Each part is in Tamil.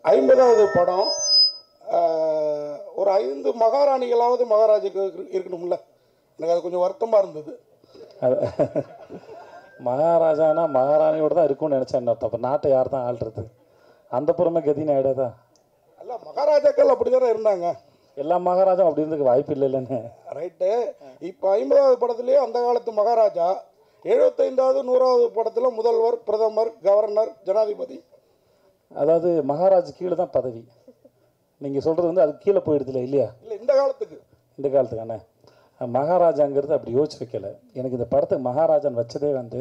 50வது படம். ஒரு 5 மகாராணிகளாவது மகாராஜுக்கு இருக்கணும்ல. எனக்கு அது கொஞ்சம் வருத்தமாக இருந்தது. மகாராஜானா மகாராணியோடு தான் இருக்கும்னு நினச்சேன். அப்போ நாட்டை யார் தான் ஆள்றது? அந்த புறமே கதின்னு ஆகிடாதா? அல்ல, மகாராஜாக்கள் அப்படி தானே இருந்தாங்க. எல்லா மகாராஜா அப்படி இருந்துக்கு வாய்ப்பு இல்லை இல்லைன்னு. ரைட்டு. இப்போ 50வது படத்துலேயே அந்த காலத்து மகாராஜா, 75வது 100வது படத்தில் முதல்வர், பிரதமர், கவர்னர், ஜனாதிபதி. அதாவது மகாராஜ் கீழே தான் பதவி. நீங்கள் சொல்கிறது வந்து அது கீழே போயிடுதுல இல்லையா? இல்லை, இந்த காலத்துக்கு. இந்த காலத்துக்கான மகாராஜாங்கிறது அப்படி யோசிச்சு வைக்கல. எனக்கு இந்த படத்துக்கு மகாராஜான் வச்சதே வந்து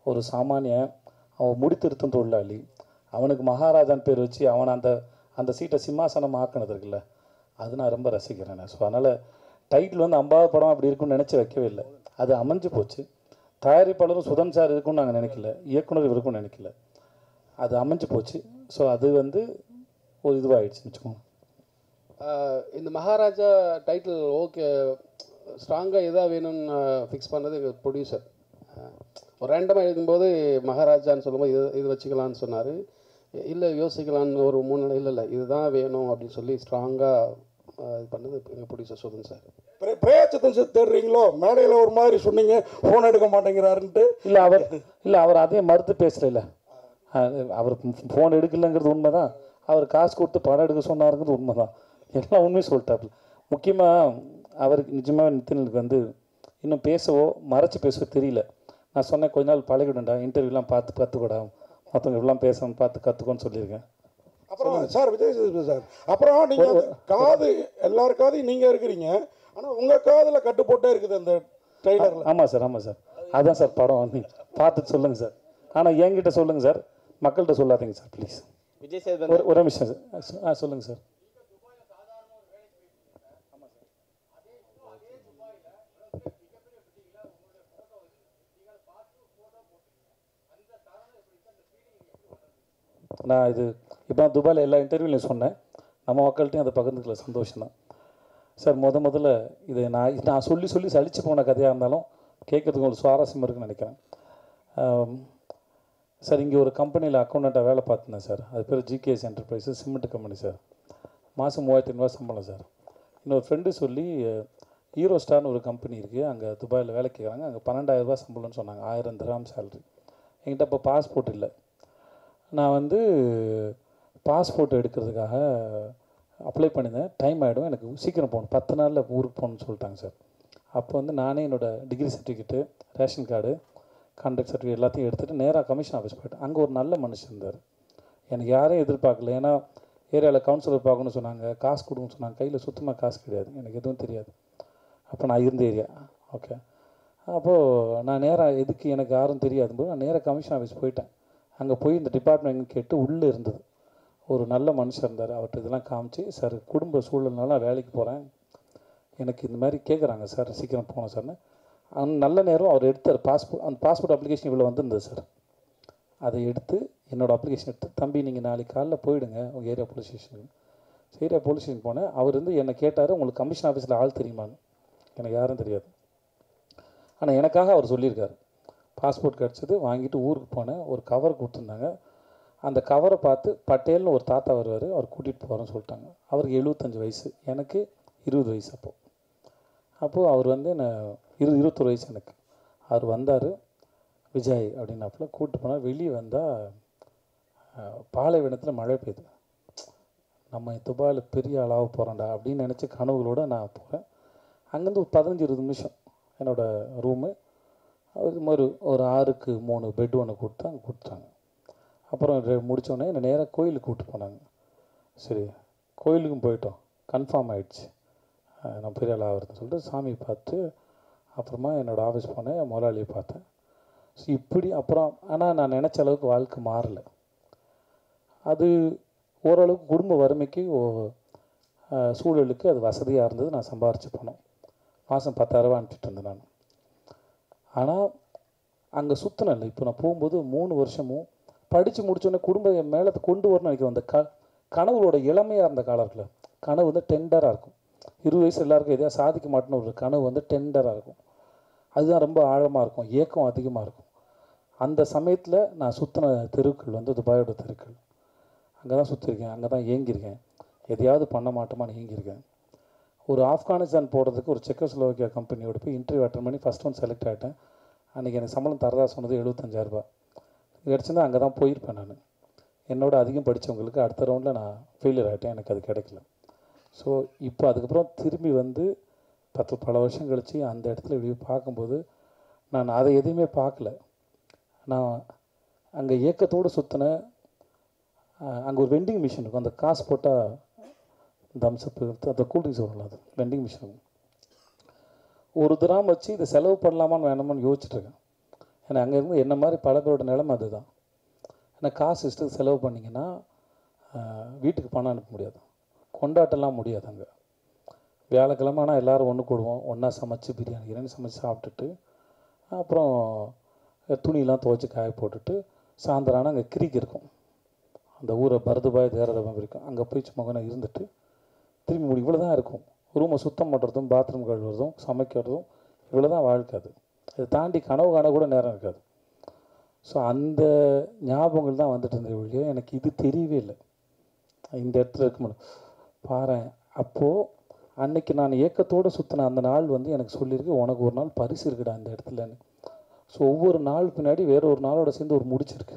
ஒரு சாமானியன், அவன் முடித்திருத்தும் தொழிலாளி, அவனுக்கு மகாராஜான் பேர் வச்சு அவனை அந்த சீட்டை சிம்மாசனம் ஆக்கினது இருக்குல்ல, அது நான் ரொம்ப ரசிக்கிறேன். ஸோ அதனால் டைட்டில் வந்து 50வது படம் அப்படி இருக்குன்னு நினச்சி வைக்கவே இல்லை. அது அமைஞ்சு போச்சு. தயாரிப்பாளரும் சுதன் சார் இருக்குன்னு நாங்கள் நினைக்கல, இயக்குனர் இருக்குன்னு நினைக்கல, அது அமைஞ்சு போச்சு. ஸோ அது வந்து ஒரு இதுவாகிடுச்சுன்னு வச்சுக்கோங்க. இந்த மகாராஜா டைட்டில் ஓகே, ஸ்ட்ராங்காக எதாக வேணும்னு ஃபிக்ஸ் பண்ணது எங்கள் ப்ரொடியூசர். ஒரு ரேண்டமாக எழுதும்போது மகாராஜான்னு சொல்லும்போது இது வச்சுக்கலான்னு சொன்னார். இல்லை யோசிக்கலான்னு ஒரு 3 நாள் இல்லை இதுதான் வேணும் அப்படின்னு சொல்லி ஸ்ட்ராங்காக இது பண்ணது எங்கள் ப்ரொடியூசர் சுதன் சார். பிரயாச்சத்தன் சார் தேடுறீங்களோ? மேடையில் ஒரு மாதிரி சொன்னீங்க, ஃபோன் எடுக்க மாட்டேங்கிறாருன்ட்டு. இல்லை அவர் அதே மறுத்து பேசல. அவர் ஃபோன் எடுக்கலைங்கிறது உண்மை தான். அவர் காசு கொடுத்து படம் எடுக்க சொன்னாருங்கிறது உண்மை தான். எல்லாம் உண்மையும் சொல்லிட்டாப்புல. முக்கியமாக அவருக்கு நிஜமாக நித்தினுக்கு வந்து இன்னும் பேசவோ மறைச்சி பேசவோ தெரியல. நான் சொன்னேன் கொஞ்ச நாள் பழகிடும்டா, இன்டர்வியூலாம் பார்த்து கற்றுக்கூடா, மற்றவங்க இப்படிலாம் பேசணும் பார்த்து கற்றுக்கோன்னு சொல்லியிருக்கேன். அப்புறம் சார் விஜய் சேதுபதி சார், அப்புறம் நீங்கள் காது எல்லார் காதையும் நீங்கள் இருக்கிறீங்க, ஆனால் உங்கள் காதில் கட்டு போட்டே இருக்குது அந்த ட்ரெய்லரில். ஆமாம் சார். அதுதான் சார் படம் வந்து பார்த்துட்டு சொல்லுங்கள் சார். ஆனால் என்கிட்ட சொல்லுங்கள் சார், மக்கள்கிட்ட சொல்லாதீங்க சார் ப்ளீஸ். விஜய் சேதுபதி ஒரு நிமிஷம் சார். சொல்லுங்கள் சார். நான் இது இப்போ துபாயில் எல்லா இன்டர்வியூலையும் சொன்னேன், நம்ம மக்கள்கிட்டையும் அதை பகிர்ந்துக்கல, சந்தோஷம் தான் சார். முதல்ல இதை நான் சொல்லி சலிச்சு போன கதையாக இருந்தாலும் கேட்குறதுக்கு ஒரு சுவாரஸ்யம் இருக்குன்னு நினைக்கிறேன் சார். இங்கே ஒரு கம்பெனியில் அக்கௌண்டண்ட்டாக வேலை பார்த்துருந்தேன் சார். அது பேர் GKS enterprises, cement company sir. மாதம் 3500 சம்பளம் சார். இன்னொரு ஃப்ரெண்டு சொல்லி ஹீரோ ஸ்டார்னு ஒரு கம்பெனி இருக்குது, அங்கே துபாயில் வேலை கேட்குறாங்க, அங்கே 12,000 சம்பளம்னு சொன்னாங்க, 1000 திராம் சேலரி. என்கிட்ட இப்போ பாஸ்போர்ட் இல்லை. நான் வந்து பாஸ்போர்ட் எடுக்கிறதுக்காக அப்ளை பண்ணியிருந்தேன். டைம் ஆகிடும், எனக்கு சீக்கிரம் போகணும், 10 நாளில் ஊருக்கு போகணுன்னு சொல்லிட்டாங்க சார். அப்போ வந்து நானே என்னோடய degree certificate, ration card, contract certificate எல்லாத்தையும் எடுத்துகிட்டு நேராக கமிஷன் ஆஃபீஸ் போய்ட்டேன். அங்கே ஒரு நல்ல மனுஷன் இருந்தார். எனக்கு யாரையும் எதிர்பார்க்கல, ஏன்னா ஏரியாவில் கவுன்சிலர் பார்க்கணும்னு சொன்னாங்க, காசு கொடுங்கன்னு சொன்னாங்க. கையில் சுத்தமாக காசு கிடையாது, எனக்கு எதுவும் தெரியாது. அப்போ நான் இருந்த ஏரியா ஓகே. அப்போது நான் நேராக எதுக்கு எனக்கு யாரும் தெரியாதும்போது நான் நேராக கமிஷன் ஆஃபீஸ் போயிட்டேன். அங்கே போய் இந்த டிபார்ட்மெண்ட் கேட்டு உள்ளே இருந்தது ஒரு நல்ல மனுஷன் இருந்தார். அவர்கிட்ட இதெல்லாம் காமிச்சு, சார் குடும்ப சூழல்னால நான் வேலைக்கு போகிறேன், எனக்கு இந்த மாதிரி கேட்குறாங்க சார், சீக்கிரம் போனோம் சார்னு. நல்ல நேரம் அவர் எடுத்தார் பாஸ்போர்ட். அந்த பாஸ்போர்ட் அப்ளிகேஷன் இவ்வளோ வந்திருந்தது சார். அதை எடுத்து என்னோடய அப்ளிகேஷன் எடுத்து, தம்பி நீங்கள் நாளைக்கு காலைல போயிடுங்க உங்கள் ஏரியா போலீஸ் ஸ்டேஷனுக்கு. ஏரியா போலீஸ் ஸ்டேஷன் போனேன். அவர் வந்து என்னை கேட்டார், உங்களுக்கு கமிஷன் ஆஃபீஸில் ஆள் தெரியுமான்னு. எனக்கு யாரும் தெரியாது, ஆனால் எனக்காக அவர் சொல்லியிருக்காரு. பாஸ்போர்ட் கிடச்சிது, வாங்கிட்டு ஊருக்கு போனேன். ஒரு கவர் கொடுத்துருந்தாங்க. அந்த கவரை பார்த்து பட்டேல்னு ஒரு தாத்தா வருவார், அவர் கூட்டிகிட்டு போகிறேன்னு சொல்லிட்டாங்க. அவருக்கு 75 வயசு, எனக்கு 20 வயசு. அப்போது அவர் வந்து என்ன 21 வயசு எனக்கு. அவர் வந்தார், விஜய் அப்படின்னாப்புல கூப்பிட்டு போனால். வெளியே வந்தால் பாலைவனத்தில் மழை பெய்யுது. நம்ம துபாயில் பெரிய ஆளாக போகிறோம்டா அப்படின்னு நினச்சி கனவுகளோடு நான் போகிறேன். அங்கேருந்து ஒரு 15-20 நிமிஷம் என்னோடய ரூமு. அது மாதிரி ஒரு 6க்கு 3 பெட் ஒன்று கொடுத்தாங்க. அப்புறம் முடித்தோடனே என்னை நேராக கோயிலுக்கு கூப்பிட்டு போனாங்க. சரி, கோயிலுக்கும் போயிட்டோம், கன்ஃபார்ம் ஆகிடுச்சு நான் பெரிய ஆள் ஆகிறதுன்னு சொல்லிட்டு சாமியை பார்த்து அப்புறமா என்னோடய ஆஃபீஸ் போனேன், முதலாளியை பார்த்தேன். ஸோ இப்படி அப்புறம் ஆனால் நான் நினச்ச அளவுக்கு வாழ்க்கை மாறலை. அது ஓரளவுக்கு குடும்ப வறுமைக்கு சூழலுக்கு அது வசதியாக இருந்தது. நான் சம்பாரித்து போனோம், மாதம் 10,000 அனுப்பிச்சிட்டு இருந்தேன் நான். ஆனால் அங்கே சுற்றினேன். இப்போ நான் போகும்போது 3 வருஷமும் படித்து முடித்தோடனே குடும்பம் என் மேலே கொண்டு வரணும்னு நினைக்கிறேன். அந்த கனவுகளோட இளமையாக இருந்த காலத்தில் கனவு வந்து டெண்டராக இருக்கும். 20 வயசு எல்லாருக்கும் எதையா சாதிக்க மாட்டேன்னு ஒரு கனவு வந்து டெண்டராக இருக்கும். அதுதான் ரொம்ப ஆழமாக இருக்கும், ஏக்கம் அதிகமாக இருக்கும். அந்த சமயத்தில் நான் சுற்றின தெருக்கள் வந்து துபாயோட தெருக்கள். அங்கே தான் சுற்றிருக்கேன், அங்கே தான் ஏங்கியிருக்கேன், எதையாவது பண்ண மாட்டோமான்னு ஏங்கியிருக்கேன். ஒரு ஆப்கானிஸ்தான் போடுறதுக்கு ஒரு செக்கோஸ்லோவாக்கியா கம்பெனியோட போய் இன்டர்வியூ அட்டன் பண்ணி ஃபஸ்ட் ஒன் செலக்ட் ஆகிட்டேன். அன்றைக்கி எனக்கு சம்பளம் தரதா சொன்னது 75,000 கிடச்சிருந்தா அங்கே தான் போயிருப்பேன். நான் என்னோட அதிகம் படித்தவங்களுக்கு அடுத்த ரவுண்டில் நான் ஃபெயிலியர் ஆகிட்டேன், எனக்கு அது கிடைக்கல. ஸோ இப்போ அதுக்கப்புறம் திரும்பி வந்து பல வருஷம் கழித்து அந்த இடத்துல இப்படி பார்க்கும்போது நான் அதை எதையுமே பார்க்கல. நான் அங்கே ஏக்கத்தோடு சுற்றினேன். அங்கே ஒரு வெண்டிங் மிஷின் இருக்கும், அந்த காசு போட்டால் தம்ஸ்அப் அந்த கூல்ட்ரிங்க்ஸ் வரலாம், அது வெண்டிங் மிஷின். ஒரு திராம் வச்சு இதை செலவு பண்ணலாமான்னு வேணாமான்னு யோசிச்சுட்ருக்கேன். ஏன்னா அங்கே இருந்து என்ன மாதிரி பல பேரோட நிலைமை அதுதான். ஏன்னா காசு இஷ்டத்துக்கு செலவு பண்ணிங்கன்னா வீட்டுக்கு பணம் அனுப்ப முடியாது, கொண்டாட்டலாம் முடியாது. அங்கே வியாழக்கிழமை ஆனால் எல்லோரும் ஒன்று கூடுவோம், ஒன்றா சமைச்சு பிரியாணி சமைச்சு சாப்பிட்டுட்டு அப்புறம் துணியெலாம் துவைச்சி காய போட்டுட்டு சாயந்தரம் ஆனால் அங்கே கிரிக் இருக்கும், அந்த ஊரை பரதுபாய் தேரதபம் இருக்கும், அங்கே போய் சும்மா கொஞ்சம் இருந்துட்டு திரும்பி முடி இவ்வளோ தான் இருக்கும். ரூமை சுத்தம் பண்ணுறதும் பாத்ரூம் கழுவுறதும் சமைக்கிறதும் இவ்வளோ தான் வாழ்க்கை. அது இதை தாண்டி கனவு காண கூட நேரம் இருக்காது. ஸோ அந்த ஞாபகங்கள் தான் வந்துட்டு இருந்த ஒழிய எனக்கு இது தெரியவே இல்லை. இந்த இடத்துல இருக்க பாரு, அப்போது அன்னைக்கு நான் ஏக்கத்தோடு சுற்றின அந்த நாள் வந்து எனக்கு சொல்லியிருக்கு, உனக்கு ஒரு நாள் பரிசு இருக்குடா இந்த இடத்துலன்னு. ஸோ ஒவ்வொரு நாள் பின்னாடி வேற ஒரு நாளோட சேர்ந்து ஒரு முடிச்சிருக்கு.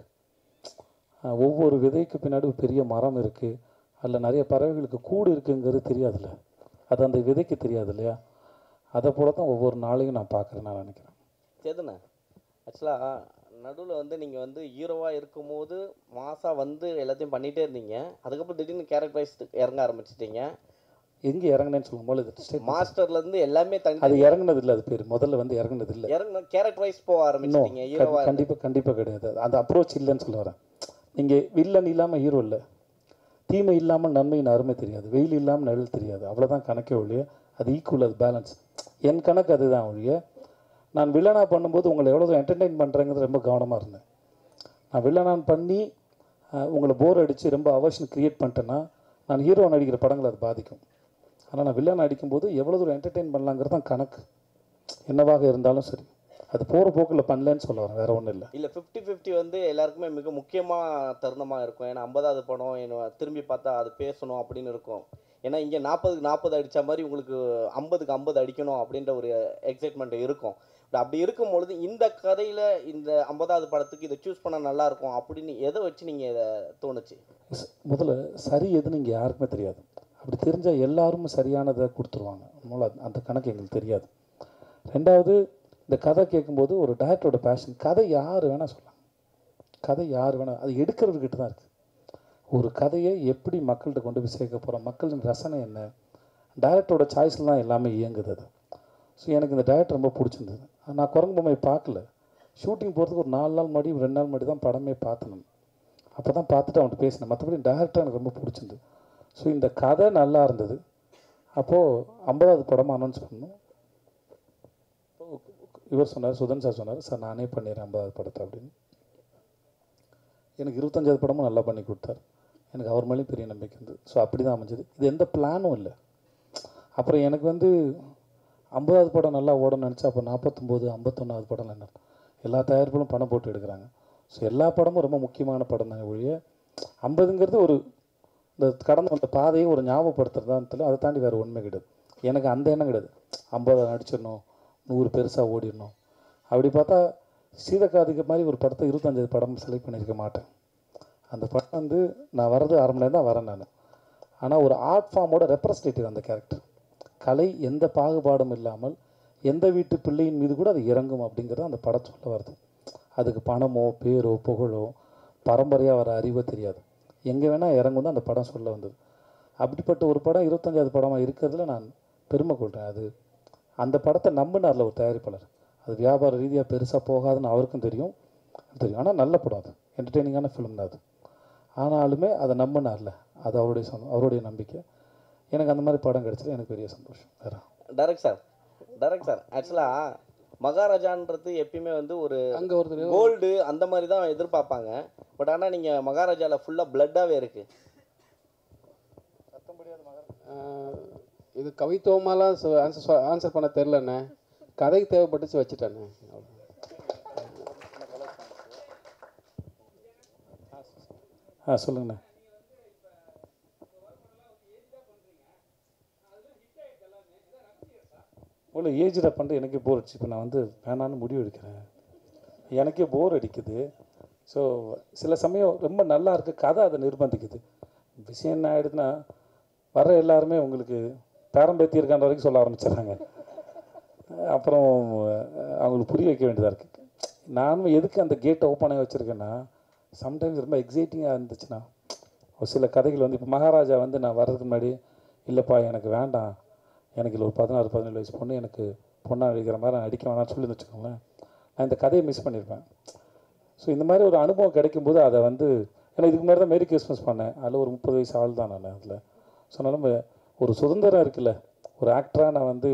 ஒவ்வொரு விதைக்கு பின்னாடி ஒரு பெரிய மரம் இருக்குது, அதில் நிறைய பறவைகளுக்கு கூடு இருக்குங்கிறது தெரியாதுல்ல, அது அந்த விதைக்கு தெரியாது இல்லையா? அதை போல தான் ஒவ்வொரு நாளையும் நான் பார்க்குறேன், நான் நினைக்கிறேன். சேதுண்ணா, ஆக்சுவலாக நடுவில் வந்து நீங்கள் வந்து ஹீரோவாக இருக்கும்போது மாசாக வந்து எல்லாத்தையும் பண்ணிகிட்டே இருந்தீங்க. அதுக்கப்புறம் திடீர்னு கேரக்டரைஸ் இறங்க ஆரம்பிச்சிட்டிங்க. எங்கே இறங்கினேன்னு சொல்லும்போது இது மாஸ்டர்லேருந்து எல்லாமே தனி அது இறங்குனது இல்லை, அது பேர் முதல்ல வந்து இறங்குனது இல்லை. கேரக்டரைஸ் போக ஆரம்பிச்சிட்டீங்க ஹீரோவாக. கண்டிப்பாக கிடையாது, அந்த அப்ரோச் இல்லைன்னு சொல்ல வரேன். நீங்கள் வில்லன் இல்லாமல் ஹீரோ இல்லை, தீமை இல்லாமல் நன்மையின் அருமை தெரியாது, வெயில் இல்லாமல் நிழல் தெரியாது, அவ்வளோதான் கணக்கே ஒழிய. அது ஈக்குவல், அது பேலன்ஸ். என் கணக்கு அதுதான் ஒழிய. நான் வில்லனாக பண்ணும்போது உங்களை எவ்வளோ என்டர்டெயின் பண்ணுறேங்கிறது ரொம்ப கவனமாக இருந்தேன். நான் வில்லனான் பண்ணி உங்களை போர் அடித்து ரொம்ப அவர்ஷன் க்ரியேட் பண்ணிட்டேன்னா நான் ஹீரோ நடிக்கிற படங்கள் அது பாதிக்கும். ஆனால் நான் வில்லன் அடிக்கும்போது எவ்வளோ தூரம் என்டர்டெயின் பண்ணலாங்கிறது தான் கணக்கு, என்னவாக இருந்தாலும் சரி. அது போகிற போக்கில் பண்ணலன்னு சொல்ல வரேன், வேறு ஒன்றும் இல்லை. இல்லை 50-50 வந்து எல்லாருக்குமே மிக முக்கியமாக தருணமாக இருக்கும். ஏன்னா 50வது படம் என்ன திரும்பி பார்த்தா அது பேசணும் அப்படின்னு இருக்கும். ஏன்னா இங்கே 40க்கு 40 அடித்த மாதிரி உங்களுக்கு 50க்கு 50 அடிக்கணும் அப்படின்ற ஒரு எக்ஸைட்மெண்ட் இருக்கும். அப்படி இருக்கும்பொழுது இந்த கதையில் இந்த 50வது படத்துக்கு இதை சூஸ் பண்ணால் நல்லாயிருக்கும் அப்படின்னு எதை வச்சு நீங்கள் இதை தோணுச்சு? முதல்ல சரி எதுன்னு இங்கே யாருக்குமே தெரியாது. அப்படி தெரிஞ்சால் எல்லாரும் சரியானதை கொடுத்துருவாங்க. அந்த கணக்கு எங்களுக்கு தெரியாது. ரெண்டாவது, இந்த கதை கேட்கும்போது ஒரு டைரக்டரோட பேஷன். கதை யார் வேணால் சொல்லலாம், கதை யார் வேணால், அது எடுக்கிறவர்கிட்ட தான் இருக்குது. ஒரு கதையை எப்படி மக்கள்கிட்ட கொண்டு போய் சேர்க்க போகிறோம், மக்களின் ரசனை என்ன, டைரக்டரோட சாய்ஸில் தான் எல்லாமே இயங்குது. அது ஸோ எனக்கு இந்த டைரக்டர் ரொம்ப பிடிச்சிருந்தது. நான் குரங்கு பொம்மை பார்க்கல, ஷூட்டிங் போகிறதுக்கு ஒரு 4 நாள் முன்னாடி 2 நாள் முன்னாடி தான் படமே பார்த்தேன். அப்போ தான் பார்த்துட்டு அவன்கிட்ட பேசினேன். மற்றபடி டைரக்டர் எனக்கு ரொம்ப பிடிச்சிருந்தது. ஸோ இந்த கதை நல்லா இருந்தது. அப்போது 50வது படமாக அனௌன்ஸ் பண்ணணும். இவர் சொன்னார், சுதன் சார் சொன்னார், சார் நானே பண்ணிடுறேன் 50வது படத்தை அப்படின்னு. எனக்கு 25வது படமும் நல்லா பண்ணி கொடுத்தார். எனக்கு அவர் மேலேயும் பெரிய நம்பிக்கை இருந்தது. ஸோ அப்படி தான் அமைஞ்சது. இது எந்த பிளானும் இல்லை. அப்புறம் எனக்கு வந்து 50வது படம் நல்லா ஓடணும்னு நினச்சா அப்போ 49, 51வது படம் என்ன, எல்லா தயாரிப்புகளும் பணம் போட்டு எடுக்கிறாங்க. ஸோ எல்லா படமும் ரொம்ப முக்கியமான படம் தான் ஒழிய 50ங்கிறது ஒரு இந்த கடந்து வந்த பாதையை ஒரு ஞாபகப்படுத்துறதான்னு தெரியல. அதை தாண்டி வேறு உண்மை கிடையாது. எனக்கு அந்த எண்ணம் கிடையாது 50 நடிச்சிடணும், 100 பெருசாக ஓடிடணும். அப்படி பார்த்தா சீதக்காதிக்கு மாதிரி ஒரு படத்தை 25 படம் செலக்ட் பண்ணியிருக்க மாட்டேன். அந்த படம் வந்து நான் வர்றது 1/2 மணி நேரம் தான் வரேன் நான். ஆனால் ஒரு ஆர்ட் ஃபார்மோட ரெப்ரஸன்டேட்டிவ் அந்த கேரக்டர். கலை எந்த பாகுபாடும் இல்லாமல் எந்த வீட்டு பிள்ளையின் மீது கூட அது இறங்கும் அப்படிங்கிறது அந்த படம் சொல்ல வருது. அதுக்கு பணமோ பேரோ புகழோ பரம்பரையாக வர அறிவோ தெரியாது, எங்கே வேணால் இறங்கும் தான் அந்த படம் சொல்ல வந்தது. அப்படிப்பட்ட ஒரு படம் 25வது படமாக இருக்கிறதுல நான் பெருமை கொள்கிறேன். அது அந்த படத்தை நம்பினார்ல ஒரு தயாரிப்பாளர். அது வியாபார ரீதியாக பெருசாக போகாதுன்னு அவருக்கும் தெரியும். ஆனால் நல்ல படம், அது என்டர்டெய்னிங்கான ஃபிலிம் தான் அது. ஆனாலுமே அதை நம்பினார்ல, அது அவருடைய நம்பிக்கை. எனக்கு அந்த மாதிரி படம் கிடச்சது எனக்கு பெரிய சந்தோஷம். வேறு டைரக்ட் சார் ஆக்சுவலாக மகாராஜான்றது எப்பயுமே வந்து ஒரு அங்கே ஒருத்தர் கோல்டு அந்த மாதிரி தான் எதிர்பார்ப்பாங்க. பட் ஆனால் நீங்கள் மகாராஜாவில் ஃபுல்லாக பிளட்டாகவே இருக்குது. இது கவித்துவமாலாம் ஆன்சர் பண்ண தெரிலண்ணே, கதைக்கு தேவைப்பட்டுச்சு வச்சுட்டேண்ணே. சொல்லுங்கண்ணே. இவ்வளோ ஏஜில் பண்ணிட்டு எனக்கே போர் அடிச்சு. இப்போ நான் வந்து வேணான்னு முடிவு எடுக்கிறேன், எனக்கே போர் அடிக்குது. ஸோ சில சமயம் ரொம்ப நல்லா இருக்குது கதை, அதை நிர்பந்திக்குது. விஷயம் என்ன ஆகிடுதுன்னா, வர எல்லாருமே உங்களுக்கு பேரம்பேத்தி இருக்கான்ற வரைக்கும் சொல்ல ஆரம்பிச்சிடுறாங்க. அப்புறம் அவங்களுக்கு புரிய வைக்க வேண்டியதாக இருக்குது. நானும் எதுக்கு அந்த கேட்டை ஓப்பன் ஆகி வச்சுருக்கேன்னா, சம்டைம்ஸ் ரொம்ப எக்ஸைட்டிங்காக இருந்துச்சுன்னா, ஒரு சில கதைகள் வந்து இப்போ மகாராஜா வந்து நான் வர்றதுக்கு முன்னாடி, இல்லைப்பா எனக்கு வேண்டாம், எனக்கு இல்லை ஒரு 16-17 வயசு பொண்ணு எனக்கு பொண்ணாக அடிக்கிற மாதிரி நான் அடிக்க வேணாம்னு சொல்லி வச்சுக்கோங்களேன், நான் இந்த கதையை மிஸ் பண்ணியிருப்பேன். ஸோ இந்த மாதிரி ஒரு அனுபவம் கிடைக்கும்போது அதை வந்து, ஏன்னா இதுக்கு முன்னாடி தான் மேரி கிறிஸ்மஸ் பண்ணேன், அதில் ஒரு 30 வயசு ஆள் தான் நான் அதில். ஸோ அதனால் ஒரு சுதந்திரம் இருக்குல்ல, ஒரு ஆக்டராக நான் வந்து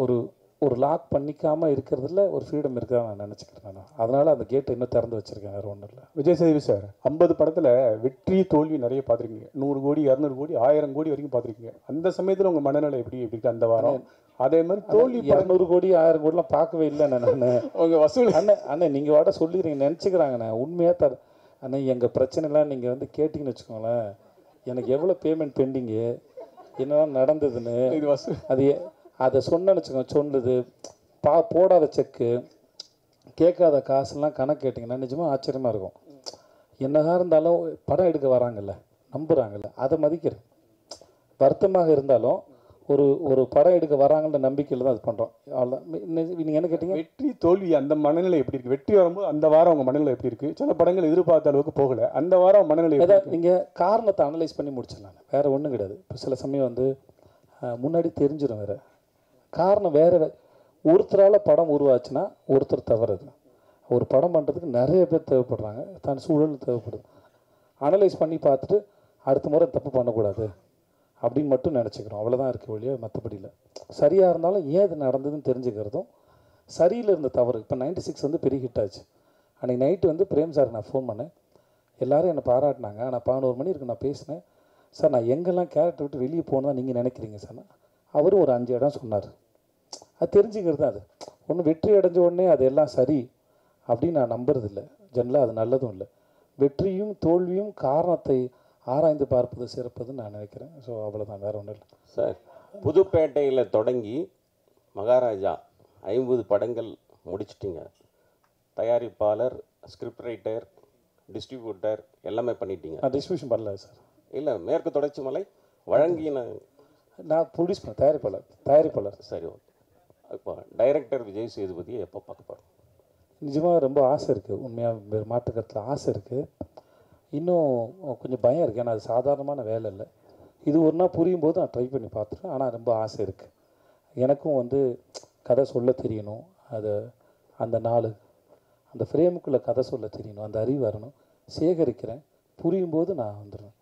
ஒரு ஒரு லாக் பண்ணிக்காமல் இருக்கிறதுல ஒரு ஃப்ரீடம் இருக்கிறதா நான் நினச்சிக்கிறேன். நான் அதனால் அந்த கேட்டை இன்னும் திறந்து வச்சுருக்கேன், வேறு ஒன்றும் இல்லை. விஜய் சேதுபதி சார் 50 படத்தில் வெற்றி தோல்வி நிறைய பார்த்துருக்கீங்க. 100 கோடி 200 கோடி 1000 கோடி வரைக்கும் பார்த்துருக்கீங்க. அந்த சமயத்தில் உங்கள் மனநிலை எப்படி இருக்கு அந்த வாரம்? அதே மாதிரி தோல்வி 200 கோடி 1000 கோடிலாம் பார்க்கவே இல்லைண்ணே நான். உங்கள் வசூல் அண்ணே நீங்கள் வாட சொல்லிடுறீங்க நினச்சிக்கிறாங்கண்ணே. உண்மையாக அண்ணே எங்கள் பிரச்சனைலாம் நீங்கள் வந்து கேட்டிங்கன்னு வச்சுக்கோங்களேன், எனக்கு எவ்வளோ பேமெண்ட் பெண்டிங்கு, என்னெல்லாம் நடந்ததுன்னு இது வசூல் அது அதை சொன்னேன்னு வச்சுக்கோங்க, சொன்னது போடாத செக்கு, கேட்காத காசுலாம் கணக்கு கேட்டிங்கன்னா நிஜமாக ஆச்சரியமாக இருக்கும். என்னதான் இருந்தாலும் படம் எடுக்க வராங்கல்ல, நம்புகிறாங்கல்ல, அதை மதிக்கிறேன். வருத்தமாக இருந்தாலும் ஒரு படம் எடுக்க வராங்கன்ற நம்பிக்கையில் தான் அது பண்ணுறோம். அவ்வளோ. நீங்கள் என்ன கேட்டீங்க? வெற்றி தோல்வி அந்த மனநிலை எப்படி இருக்குது? வெற்றி வரும்போது அந்த வாரம் உங்கள் மனநிலை எப்படி இருக்குது? சில படங்கள் எதிர்பார்த்த அளவுக்கு போகலை, அந்த வாரம் மனநிலை ஏதாவது நீங்கள் காரணத்தை அனலைஸ் பண்ணி முடிச்சிடலாம், வேறு ஒன்றும் கிடையாது. இப்போ சில சமயம் வந்து முன்னாடி தெரிஞ்சிடும், வேறு காரணம் வேறு. ஒருத்தரால் படம் உருவாச்சுன்னா ஒருத்தர் தவறுது. ஒரு படம் பண்ணுறதுக்கு நிறைய பேர் தேவைப்படுறாங்க, தன் சூழல் தேவைப்படுது. அனலைஸ் பண்ணி பார்த்துட்டு அடுத்த முறை தப்பு பண்ணக்கூடாது அப்படின்னு மட்டும் நினச்சிக்கிறோம், அவ்வளோதான் இருக்குது ஒழிய மற்றபடி இல்லை. சரியாக இருந்தாலும் ஏன் இது நடந்ததுன்னு தெரிஞ்சுக்கிறதும், சரியில் இருந்த தவறு. இப்போ 96 வந்து பெரிய ஹிட் ஆச்சு. அன்றைக்கி நைட்டு வந்து பிரேம் சார் நான் ஃபோன் பண்ணேன், எல்லோரும் என்னை பாராட்டினாங்க. நான் 11 மணி இருக்கு நான் பேசினேன். சார் நான் எங்கெல்லாம் கேரக்டர் விட்டு வெளியே போகணும் தான் நீங்கள் நினைக்கிறீங்க சார்? அவரும் ஒரு 5 இடம் சொன்னார். அது தெரிஞ்சுக்கிறது தான். அது ஒன்றும் வெற்றி அடைஞ்ச உடனே அது எல்லாம் சரி அப்படின்னு நான் நம்புறதில்லை. ஜென்ரலாக அது நல்லதும் இல்லை. வெற்றியும் தோல்வியும் காரணத்தை ஆராய்ந்து பார்ப்பது சிறப்பதுன்னு நான் நினைக்கிறேன். ஸோ அவ்வளோதான், வேறு ஒன்றும் இல்லை சார். புதுப்பேட்டையில் தொடங்கி மகாராஜா 50 படங்கள் முடிச்சிட்டிங்க. தயாரிப்பாளர், ஸ்கிரிப்ட் ரைட்டர், டிஸ்ட்ரிபியூட்டர் எல்லாமே பண்ணிட்டீங்க. நான் டிஸ்ட்ரிபியூஷன் பண்ணல சார். இல்லை, மேற்கு தொடர்ச்சி மலை வழங்கின நான் ப்ரொடியூஸ் பண்ண தயாரிப்பாளர். சரி, ஓகே. இப்போ டைரக்டர் விஜய் சேதுபதியை எப்போ பார்க்க போகிறோம்? நிஜமாக ரொம்ப ஆசை இருக்குது, உண்மையாக வேறு மாற்றுக்கருத்தில் ஆசை இருக்குது. இன்னும் கொஞ்சம் பயம் இருக்குது, ஏன்னா அது சாதாரணமான வேலை இல்லை. இது ஒரு நாள் புரியும் போது நான் ட்ரை பண்ணி பார்த்துருவேன். ஆனால் ரொம்ப ஆசை இருக்குது. எனக்கும் வந்து கதை சொல்ல தெரியணும், அது அந்த அந்த ஃப்ரேமுக்குள்ளே கதை சொல்ல தெரியணும், அந்த அறிவு வரணும். சேகரிக்கிறேன், புரியும் போது நான் வந்துடுவேன்.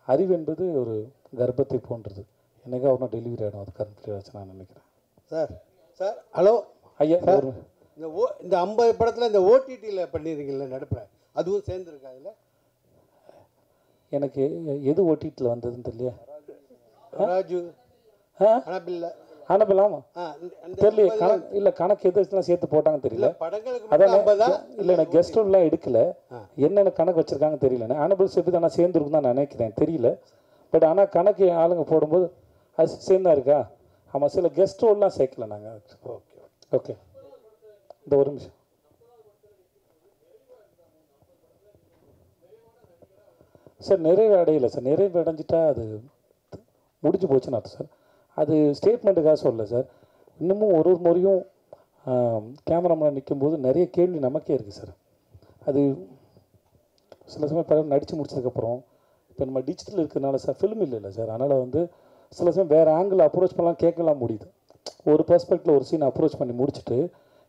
அறிவு என்பது ஒரு கர்ப்பத்தை போன்றது, என்னைக்கா ஒன்றும் டெலிவரி ஆகிடும், அது கம்ப்ளீட் ஆச்சு நான் நினைக்கிறேன். சார் ஹலோ ஐயா, இந்த 50 படத்தில் இந்த ஓடிடியில் பண்ணியிருக்கீங்களா நடுப்புற, அதுவும் சேர்ந்துருக்கா அதில்? எனக்கு எது ஓடிடியில் வந்ததுன்னு தெரியல. ராஜு அனபில் ஆமாம் தெரியல. கணக்கு இல்லை, கணக்கு எதுலாம் சேர்த்து போட்டாங்கன்னு தெரியல. அதான் இல்லை, எனக்கு கெஸ்ட் ரூம்லாம் எடுக்கல, என்னென்ன கணக்கு வச்சுருக்காங்கன்னு தெரியல. அனபிள் சேர்த்து நான் சேர்ந்துருக்கும் தான் நினைக்கிறேன், தெரியல. பட் ஆனால் கணக்கு ஆளுங்க போடும்போது அது சேர்ந்தா இருக்கா? ஆமாம், சில கெஸ்ட் ரோல்லாம் சேர்க்கல நாங்கள். ஓகே ஓகே, இந்த ஒரு நிமிஷம். சார் நிறைவு அடையலை சார். நிறைவு அடைஞ்சிட்டா அது முடிஞ்சு போச்சுன்னு அர்த்தம் சார். அது ஸ்டேட்மெண்ட்டுக்காக சொல்லலை சார். இன்னமும் ஒரு முறையும் கேமராமேன் நிற்கும்போது நிறைய கேள்வி நமக்கே இருக்குது சார். அது சில சமயம் படம் நடித்து முடிச்சதுக்கப்புறம், இப்போ நம்ம டிஜிட்டல் இருக்கிறதுனால சார், ஃபிலிம் இல்லை சார், அதனால் வந்து சில சமயம் வேறு ஆங்கிள் அப்ரோச் பண்ணலாம், கேட்கலாம் முடியுது. ஒரு பெர்ஸ்பெக்டில் ஒரு சீன் அப்ரோச் பண்ணி முடிச்சுட்டு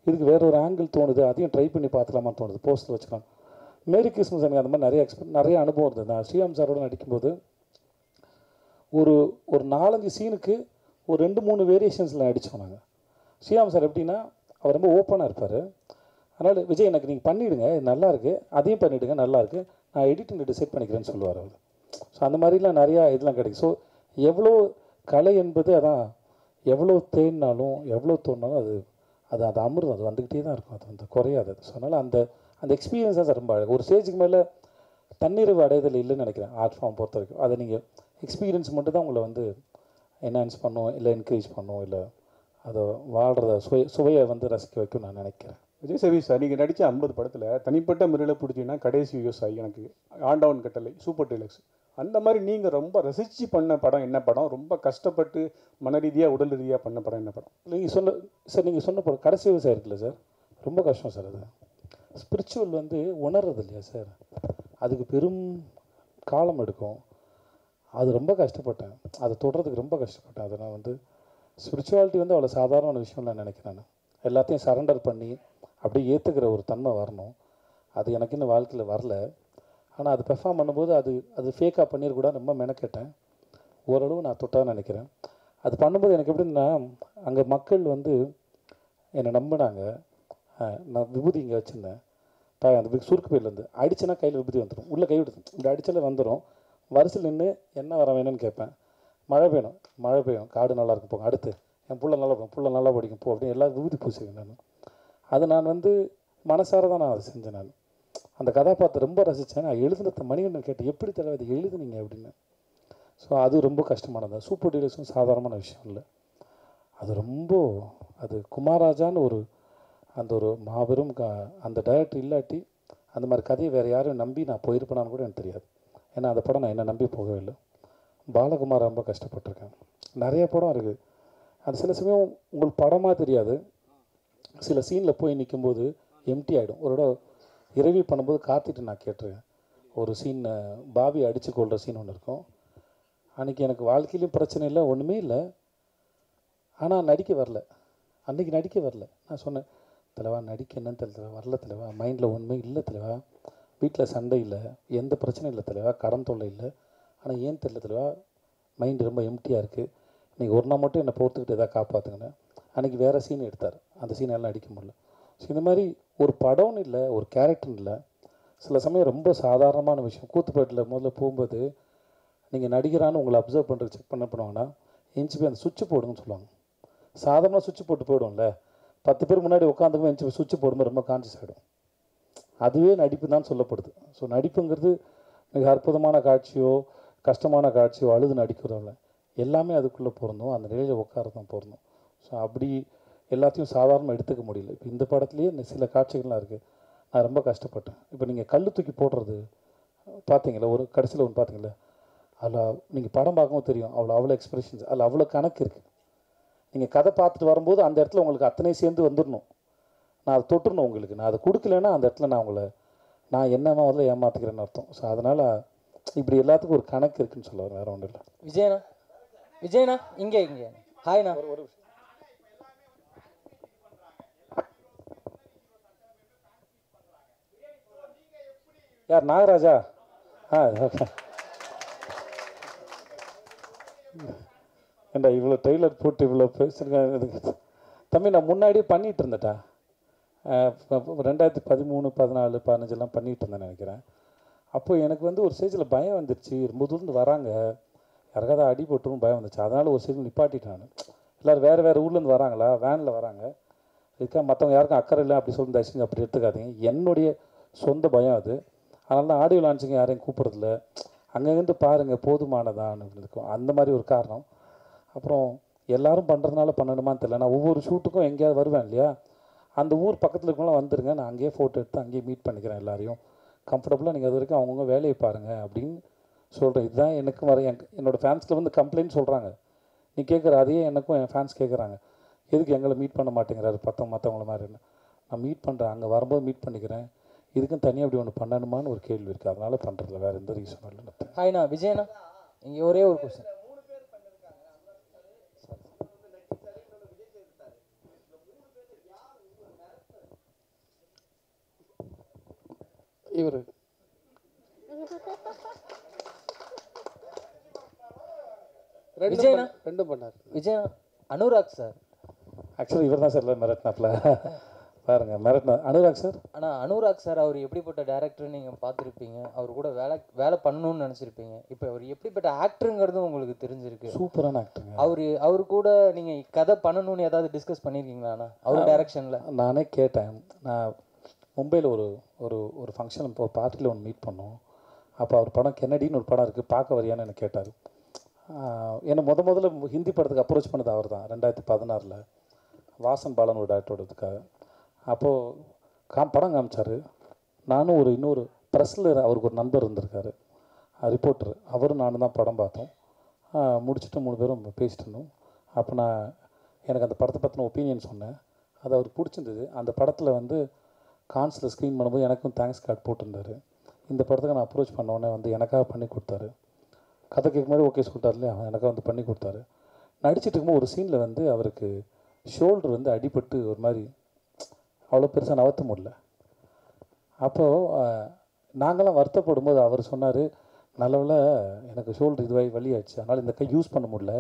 இதுக்கு வேறு ஒரு ஆங்கிள் தோணுது, அதையும் ட்ரை பண்ணி பார்த்துலாமான்னு தோணுது, போஸ்ட்டில் வச்சுக்கலாம். மேரி கிறிஸ்மஸ் எனக்கு அந்த மாதிரி நிறைய அனுபவம் இருந்தது. நான் ஸ்ரீராம் சாரோட நடிக்கும்போது ஒரு 4-5 சீனுக்கு ஒரு 2-3 வேரியேஷன்ஸில் நடித்தோம் நாங்கள். ஸ்ரீராம் சார் எப்படின்னா, அவர் ரொம்ப ஓப்பனாக இருப்பார். அதனால் விஜய் எனக்கு நீங்கள் பண்ணிவிடுங்க, இது நல்லாயிருக்கு, அதையும் பண்ணிவிடுங்க, நல்லாயிருக்கு, நான் எடிட்டிங் டிசைட் பண்ணிக்கிறேன்னு சொல்லுவார் அவர். ஸோ அந்த மாதிரிலாம் நிறையா இதெல்லாம் கிடைக்கும். ஸோ எவ்வளோ கலை என்பது அதான், எவ்வளோ தேடினாலும் எவ்வளோ தோணினாலும் அது அமிர்தம், அது வந்துக்கிட்டே தான் இருக்கும், அது வந்து குறையாது. ஸோ அதனால் அந்த எக்ஸ்பீரியன்ஸ் தான் சார் ரொம்ப அழகு. ஒரு ஸ்டேஜுக்கு மேலே தன்னிறைவு அடைதல் இல்லைன்னு நினைக்கிறேன் ஆர்ட் ஃபார்ம் பொறுத்த வரைக்கும். அதை நீங்கள் எக்ஸ்பீரியன்ஸ் மட்டும் தான் உங்களை வந்து என்ஹான்ஸ் பண்ணும், இல்லை என்கரேஜ் பண்ணும், இல்லை அதை வாழ்கிறத சுவையை வந்து ரசிக்க வைக்கும் நான் நினைக்கிறேன். விஜய் சேவி சார், நீங்கள் நடித்த 50 படத்தில் தனிப்பட்ட முறையில் பிடிச்சிங்கன்னா கடைசி விவசாயி, எனக்கு ஆண்டவன் கட்டளை, சூப்பர் டீலக்ஸ், அந்த மாதிரி நீங்கள் ரொம்ப ரசித்து பண்ண படம் என்ன படம்? ரொம்ப கஷ்டப்பட்டு மன ரீதியாக உடல் ரீதியாக பண்ண படம் என்ன படம்? நீங்கள் சொன்ன படம் கடைசி விவசாயம் இருக்குல்ல சார், ரொம்ப கஷ்டம் சார். அது ஸ்பிரிச்சுவல் வந்து உணர்றது இல்லையா சார், அதுக்கு பெரும் காலம் எடுக்கும். அது ரொம்ப கஷ்டப்பட்டேன், அதை தொடர்றதுக்கு ரொம்ப கஷ்டப்பட்டேன். அதை நான் வந்து ஸ்பிரிச்சுவாலிட்டி வந்து அவ்வளோ சாதாரண விஷயம் நான் நினைக்கிறேன். எல்லாத்தையும் சரண்டர் பண்ணி அப்படியே ஏற்றுக்கிற ஒரு தன்மை வரணும். அது எனக்கு இன்னும் வாழ்க்கையில் வரல. ஆனால் அது பெர்ஃபார்ம் பண்ணும்போது அது ஃபேக்காக பண்ணிடக்கூட ரொம்ப மெனக்கெட்டேன். ஓரளவு நான் தொட்டான்னு நினைக்கிறேன். அது பண்ணும்போது எனக்கு எப்படின்னா, அங்கே மக்கள் வந்து என்னை நம்பினாங்க. நான் விபூதி இங்கே வச்சுருந்தேன், அந்த சுருக்கு பையிலேருந்து அடிச்சுன்னா கையில் விபூதி வந்துடும், உள்ளே கை விடுது, இப்படி அடித்தாலே வந்துடும். வரிசையில் நின்று என்ன வர வேணும்னு கேட்பேன். மழை பெய்யும், காடு நல்லா இருக்கும் போங்க, அடுத்து என் புள்ள நல்லா படிக்கும் போ அப்படின்னு எல்லாம் விபூதி பூசிவேன் நான். அது நான் வந்து மனசார தான் நான் அதை செஞ்சேன். நான் அந்த கதாபாத்திரம் ரொம்ப ரசித்தேன். நான் எழுதுனத மணிகண்டன் கேட்டேன், எப்படி தலைவர் இது எழுதுனீங்க அப்படின்னு. ஸோ அது ரொம்ப கஷ்டமானது. சூப்பர் டீலக்ஸும் சாதாரணமான விஷயம் இல்லை. அது குமாரராஜான்னு ஒரு மாபெரும் அந்த டைரக்டர் இல்லாட்டி அந்த மாதிரி கதையை வேறு யாரும் நம்பி நான் போயிருப்பேனான்னு கூட எனக்கு தெரியாது. ஏன்னா அந்த படம் நான் என்னை நம்பி போகவே இல்லை. பாலகுமார் ரொம்ப கஷ்டப்பட்டிருக்கேன். நிறைய படம் இருக்குது. அது சில சமயம் உங்களுக்கு படமாக தெரியாது. சில சீனில் போய் நிற்கும்போது எம்டி ஆகிடும். ஒரு இடம் இரவி பண்ணும்போது கார்த்திட்டு நான் கேட்டிருக்கேன். ஒரு சீன் பாபி அடித்து கொள்கிற சீன் ஒன்று இருக்கும். அன்றைக்கி எனக்கு வாழ்க்கையிலையும் பிரச்சனை இல்லை, ஒன்றுமே இல்லை. ஆனால் நடிக்க வரல, அன்றைக்கி நடிக்க வரல. நான் சொன்னேன், தலைவா நடிக்க என்னன்னு தெரியல, வரல தலைவா, மைண்டில் ஒன்றுமே இல்லை தலைவா, வீட்டில் சண்டை இல்லை, எந்த பிரச்சனையும் இல்லை தலைவா, கடன் தொல்லை இல்லை, ஆனால் ஏன் தெரியல தலைவா, மைண்டு ரொம்ப எம்டியாக இருக்குது, நீங்கள் ஒரு நாள் மட்டும் என்னை பொறுத்துக்கிட்டு எதாவது காப்பாற்றுங்கன்னு. அன்றைக்கி வேறு சீன் எடுத்தார், அந்த சீனெல்லாம் அடிக்க முடியல. ஸோ இந்த மாதிரி ஒரு படம்னு இல்லை, ஒரு கேரக்டர்னு இல்லை, சில சமயம் ரொம்ப சாதாரணமான விஷயம். கூத்துப்பேட்டில் முதல்ல போகும்போது நீங்கள் நடிகரான்னு உங்களை அப்சர்வ் பண்ணுறது செக் பண்ணுவாங்கன்னா எஞ்சி போய் அந்த சுவிட்சு போடுங்கன்னு சொல்லுவாங்க. சாதாரணமாக சுவிட்ச் போட்டு போயிடும்ல, 10 பேர் முன்னாடி உட்காந்துக்கும் எஞ்சி போய் சுவிட்ச் போடும்போது ரொம்ப கான்சியஸ் ஆகிடும். அதுவே நடிப்பு தான் சொல்லப்படுது. ஸோ நடிப்புங்கிறது மிக அற்புதமான காட்சியோ கஷ்டமான காட்சியோ அழுது நடிக்கிறதோ இல்லை, எல்லாமே அதுக்குள்ளே பொருந்தும், அந்த நிலையில் உட்காரதான் பொருந்தும். ஸோ அப்படி எல்லாத்தையும் சாதாரணமாக எடுத்துக்க முடியல. இப்போ இந்த படத்துலேயே சில காட்சிகள்லாம் இருக்குது, நான் ரொம்ப கஷ்டப்பட்டேன். இப்போ நீங்கள் கல் தூக்கி போடுறது பார்த்தீங்களா, ஒரு கடைசியில் ஒன்று பார்த்தீங்களா, அதில் நீங்கள் படம் பார்க்கவும் தெரியும், அவ்வளோ எக்ஸ்பிரஷன்ஸ், அதில் அவ்வளோ கணக்கு இருக்குது. நீங்கள் கதை பார்த்துட்டு வரும்போது அந்த இடத்துல உங்களுக்கு அத்தனை சேர்ந்து வந்துடணும். நான் அதை தொட்டுருணும் உங்களுக்கு. நான் அதை கொடுக்கலன்னா அந்த இடத்துல நான் என்னமா முதல்ல ஏமாற்றிக்கிறேன்னு அர்த்தம். ஸோ அதனால் இப்படி எல்லாத்துக்கும் ஒரு கணக்கு இருக்குன்னு சொல்லுவார், வேறு ஒன்றும் இல்லை. விஜயண்ணா இங்கே ஹாய்ண்ணா. யார், நாகராஜா? ஏண்டா இவ்வளோ ட்ரெய்லர் போட்டு இவ்வளோ பேசுகிறேன் தம்பி. நான் முன்னாடியே பண்ணிகிட்டு இருந்தேன்டா, 2013, 14, 15 பண்ணிகிட்டு இருந்தேன்னு நினைக்கிறேன். அப்போது எனக்கு வந்து ஒரு ஸ்டேஜில் பயம் வந்துடுச்சு, ரொம்ப தூரம் வராங்க, யாருக்காவது அடி போட்டுரும் பயம் வந்துச்சு. அதனால் ஒரு ஸ்டேஜில் நிப்பாட்டிட்டேன் நான். எல்லோரும் வேறு ஊர்லேருந்து வராங்களா, வேனில் வராங்க, இதுக்காக மற்றவங்க யாருக்கும் அக்கறை இல்லை அப்படி சொல்லி தயவுசெய்து அப்படி எடுத்துக்காதீங்க. என்னுடைய சொந்த பயம் அது. அதனால தான் ஆடியோ லான்ச்சிங்க யாரையும் கூப்பிட்றதில்ல, அங்கேருந்து பாருங்கள் போதுமானதான்னு இருக்கும், அந்த மாதிரி ஒரு காரணம். அப்புறம் எல்லோரும் பண்ணுறதுனால பண்ணணுமான்னு தெரியல. நான் ஒவ்வொரு ஷூட்டுக்கும் எங்கேயாவது வருவேன் இல்லையா, அந்த ஊர் பக்கத்தில் இருக்கவங்களாம் வந்துருங்க, நான் அங்கேயே ஃபோட்டோ எடுத்து அங்கேயே மீட் பண்ணிக்கிறேன் எல்லாரையும் கம்ஃபர்டபுளாக, நீங்கள் அது வரைக்கும் அவங்கவுங்க வேலையை பாருங்கள் அப்படின்னு சொல்கிறேன். இதுதான் எனக்கும் என்னோடய ஃபேன்ஸில் வந்து கம்ப்ளைண்ட் சொல்கிறாங்க. நீ கேட்குற அதையே எனக்கும் என் ஃபேன்ஸ் கேட்குறாங்க, எதுக்கு எங்களை மீட் பண்ண மாட்டேங்கிறாரு மற்றவங்கள மாதிரின்னு. நான் மீட் பண்ணுறேன், அங்கே வரும்போது மீட் பண்ணிக்கிறேன், இதுக்கும் தனியாக அப்படி ஒன்று பண்ணணுமான்னு ஒரு கேள்வி இருக்குது, அதனால் பண்ணுறதில்ல, வேறு எந்த ரீசனும் இல்லை. ஹாய்ண்ணா. விஜயண்ணா இங்கே ஒரே ஒரு கொஸ்டின். இவர் ரெண்டும் பண்ணார். விஜய் அனுராக் சார் ஆக்சுவலி இவர் தான் சார் இல்லை மிரட்டினாப்ல பாருங்கள், மிரட்டினா அனுராக் சார். ஆனால் அனுராக் சார் அவர் எப்படிப்பட்ட டேரக்டர் நீங்கள் பார்த்துருப்பீங்க, அவர் கூட வேலை பண்ணணும்னு நினச்சிருப்பீங்க. இப்போ அவர் எப்படிப்பட்ட ஆக்டருங்கிறதும் உங்களுக்கு தெரிஞ்சிருக்கு. சூப்பரான ஆக்டருங்க. அவர் கூட நீங்கள் கதை பண்ணணும்னு ஏதாவது டிஸ்கஸ் பண்ணியிருக்கீங்களாண்ணா அவர் டைரக்ஷனில்? நானே கேட்டேன். நான் மும்பையில் ஒரு ஃபங்க்ஷன் இப்போ பார்ட்டியில் ஒன்று மீட் பண்ணோம். அப்போ அவர் படம் கென்னடின்னு ஒரு படம் இருக்குது, பார்க்க வரியான்னு எனக்கு கேட்டார். என்னை முதல்ல ஹிந்தி படத்துக்கு அப்ரோச் பண்ணது அவர் தான் 2016. வாசன் பாலன் ஒரு டேரக்டரோடதுக்காக. அப்போது படம் காமிச்சார். நானும் இன்னொரு ப்ரெஸ்ஸில் அவருக்கு ஒரு நண்பர் இருந்திருக்காரு, ரிப்போர்ட்டர். அவரும் நானும் தான் படம் பார்த்தோம். முடிச்சுட்டு 3 பேரும் பேசிட்டு இருந்தோம். அப்போ நான் எனக்கு அந்த படத்தை பற்றின ஒப்பீனியன் சொன்னேன். அது அவருக்கு பிடிச்சிருந்தது. அந்த படத்தில் வந்து கான்ஸில் ஸ்க்ரீன் பண்ணும்போது எனக்கும் தேங்க்ஸ் கார்டு போட்டிருந்தார். இந்த படத்துக்கு நான் அப்ரோச் பண்ணோடனே வந்து எனக்காக பண்ணி கொடுத்தாரு. கதை கேட்கும் மாதிரி ஓகே சொல்லிட்டார் இல்லையா, எனக்காக வந்து பண்ணி கொடுத்தாரு. நடிச்சிட்டு இருக்கும்போது ஒரு சீனில் வந்து அவருக்கு ஷோல்டர் வந்து அடிபட்டு ஒரு மாதிரி அவ்வளோ பெருசாக நகர்த்த முடியல. அப்போது நாங்களாம் வருத்தப்படும் போது அவர் சொன்னார், நல்லவேளை எனக்கு ஷோல்டர் இதுவாகி வலியாச்சு, அதனால் இந்த கை யூஸ் பண்ண முடியல,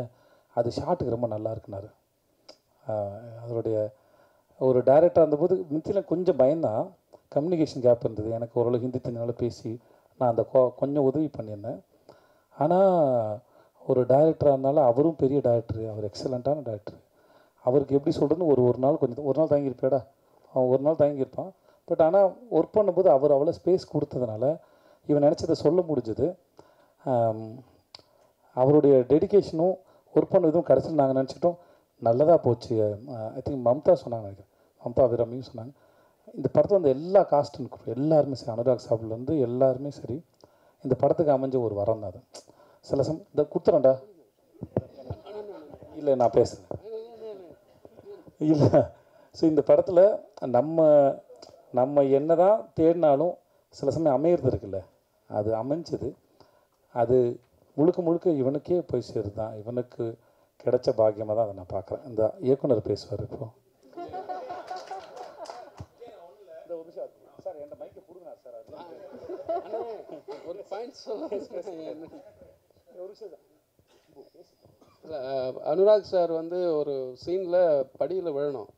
அது ஷாட்டுக்கு ரொம்ப நல்லா இருக்குனாரு. அதனுடைய ஒரு டைரக்டராக இருந்தபோது மித்தியில் கொஞ்சம் பயந்தான், கம்யூனிகேஷன் கேப் இருந்தது. எனக்கு ஓரளவு ஹிந்தி தெரிஞ்சனால பேசி நான் அந்த கொஞ்சம் உதவி பண்ணியிருந்தேன். ஆனால் ஒரு டைரக்டராக இருந்தாலும் அவரும் பெரிய டைரக்டரு, அவர் எக்ஸலண்ட்டான டைரக்டரு. அவருக்கு எப்படி சொல்கிறதுன்னு ஒரு நாள் ஒரு நாள் தங்கியிருப்பேடா, அவன் ஒரு நாள் தங்கியிருப்பான். பட் ஆனால் ஒர்க் பண்ணும்போது அவர் அவ்வளோ ஸ்பேஸ் கொடுத்ததுனால இவன் நினச்சதை சொல்ல முடிஞ்சது. அவருடைய டெடிக்கேஷனும் ஒர்க் பண்ண இதுவும் கடைசியில் நாங்கள் நினச்சிட்டோம் நல்லதாக போச்சு. ஐ திங்க் மம்தா சொன்னாங்க, நினைக்கிறேன் மம்தா அபிராமியும் சொன்னாங்க, இந்த படத்தை வந்து எல்லா காஸ்ட்டும் எல்லாருமே சரி, அனுராக் சாப்பிட்லேருந்து எல்லாருமே சரி, இந்த படத்துக்கு அமைஞ்ச ஒரு வரம் தான் அது. சில இந்த கொடுத்துறேன்டா இல்லை நான் பேசுகிறேன் இல்லை. ஸோ இந்த படத்தில் நம்ம என்ன தான் தேடினாலும் சில சமயம் அமையிறது இருக்குல்ல, அது அமைஞ்சது. அது முழுக்க இவனுக்கே போய் சேருது தான், இவனுக்கு கிடைச்ச பாக்கியமாக தான் அதை நான் பார்க்குறேன். இந்த இயக்குனர் பேசுவார் இப்போ. ஒரு பாயிண்ட் அனுராக் சார் வந்து ஒரு சீனில் படியில் விழணும்.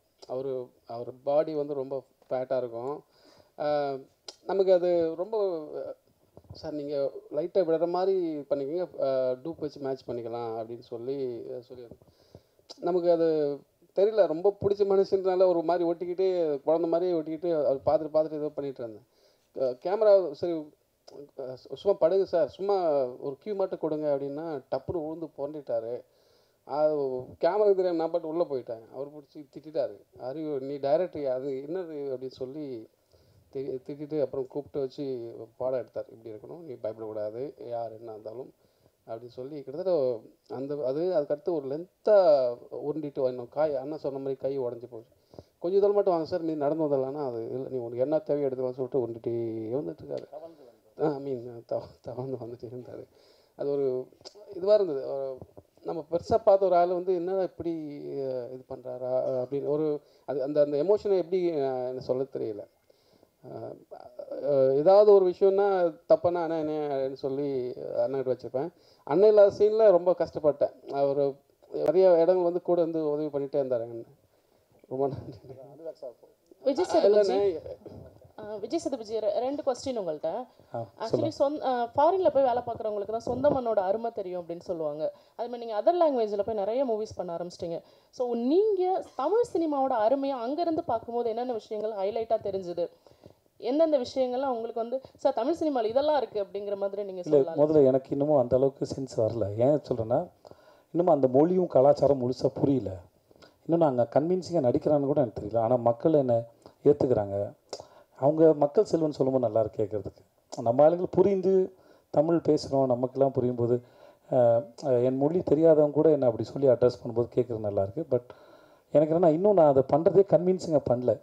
அவர் பாடி வந்து ரொம்ப ஃபேட்டாக இருக்கும். நமக்கு அது ரொம்ப சார் நீங்கள் லைட்டாக விடுற மாதிரி பண்ணிக்கோங்க, டூப் வச்சு மேட்ச் பண்ணிக்கலாம் அப்படின்னு சொல்லி நமக்கு அது தெரியல, ரொம்ப பிடிச்ச மனுஷனால ஒரு மாதிரி ஒட்டிக்கிட்டு குழந்த மாதிரி ஒட்டிக்கிட்டு அவர் பார்த்துட்டு ஏதோ பண்ணிகிட்டு இருந்தேன். கேமரா சரி சும்மா படுங்க சார், சும்மா ஒரு கியூ மட்டும் கொடுங்க அப்படின்னா டப்புன்னு உழுந்து புரண்டிட்டார். அது கேமரா தெரியாமல் நான் பாட்டு உள்ளே போயிட்டேன். அவர் பிடிச்சி திட்டாரு, அறிவு நீ டைரக்டர் அது என்னது அப்படின்னு சொல்லி திட்டிட்டு அப்புறம் கூப்பிட்டு வச்சு பாடம் எடுத்தார். இப்படி இருக்கணும், நீ பயப்படக்கூடாது, யார் என்ன இருந்தாலும் அப்படின்னு சொல்லி கிட்டத்தட்ட அதுக்கடுத்து ஒரு லென்த்தாக உருண்டிட்டு வரணும். அண்ணன் சொன்ன மாதிரி கை உடஞ்சி போச்சு. கொஞ்சம் இதில் மட்டும் வாங்க சார், நீ நடந்து வந்துடலான்னா அது இல்லை, நீ உனக்கு என்ன தேவையை எடுத்துக்கலாம்னு சொல்லிட்டு உருண்டிட்டே வந்துட்டுருக்காரு. தவழ்ந்து வந்துட்டு இருந்தார். அது ஒரு இதுவாக இருந்தது. நம்ம பெருசாக பார்த்த ஒரு ஆள் வந்து என்ன இப்படி இது பண்ணுறாரா அப்படின்னு ஒரு அந்த எமோஷனை எப்படி எனக்கு சொல்ல தெரியல. ஏதாவது ஒரு விஷயம்னா தப்பானா அண்ணா என்னன்னு சொல்லி அண்ணன்கிட்ட வச்சுப்பேன். அண்ணன் இல்லாத சீனில் ரொம்ப கஷ்டப்பட்டேன். அவர் நிறைய இடங்கள் வந்து கூட வந்து உதவி பண்ணிகிட்டே இருந்தார். ரொம்ப நன்றி. விஜய் சேதுபதி 2 கொஸ்டின் உங்கள்கிட்ட. ஆக்சுவலி ஃபாரினில் போய் வேலை பார்க்குறவங்களுக்கு தான் சொந்த மண்ணோட அருமை தெரியும் அப்படின்னு சொல்லுவாங்க. அதுமாதிரி நீங்கள் அதர் லாங்குவேஜில் போய் நிறைய மூவிஸ் பண்ண ஆரம்பிச்சிட்டிங்க. ஸோ நீங்கள் தமிழ் சினிமாவோட அருமையை அங்கேருந்து பார்க்கும்போது என்னென்ன விஷயங்கள் ஹைலைட்டாக தெரிஞ்சுது, எந்தெந்த விஷயங்கள்லாம் உங்களுக்கு வந்து சார் தமிழ் சினிமாவில் இதெல்லாம் இருக்குது அப்படிங்கிற மாதிரி நீங்கள் சொல்லலாம்? முதல்ல எனக்கு இன்னமும் அந்த அளவுக்கு சென்ஸ் வரல. ஏன் சொல்கிறேன்னா இன்னமும் அந்த மொழியும் கலாச்சாரம் முழுசாக புரியல. இன்னும் நான் அங்கே கன்வின்சிங்காக நடிக்கிறான்னு கூட எனக்கு தெரியல. ஆனால் மக்கள் என்னை ஏற்றுக்கிறாங்க. அவங்க மக்கள் செல்வன் சொல்லும்போது நல்லாயிருக்கு கேட்குறதுக்கு. நம்ம ஆளுங்களுக்கு புரிந்து தமிழ் பேசுகிறோம், நமக்கெல்லாம் புரியும்போது என் மொழி தெரியாதவங்க கூட என்னை அப்படி சொல்லி அட்ரஸ் பண்ணும்போது கேட்குறது நல்லாயிருக்கு. பட் எனக்கு என்னென்னா இன்னும் நான் அதை பண்ணுறதே கன்வின்சிங்காக பண்ணல.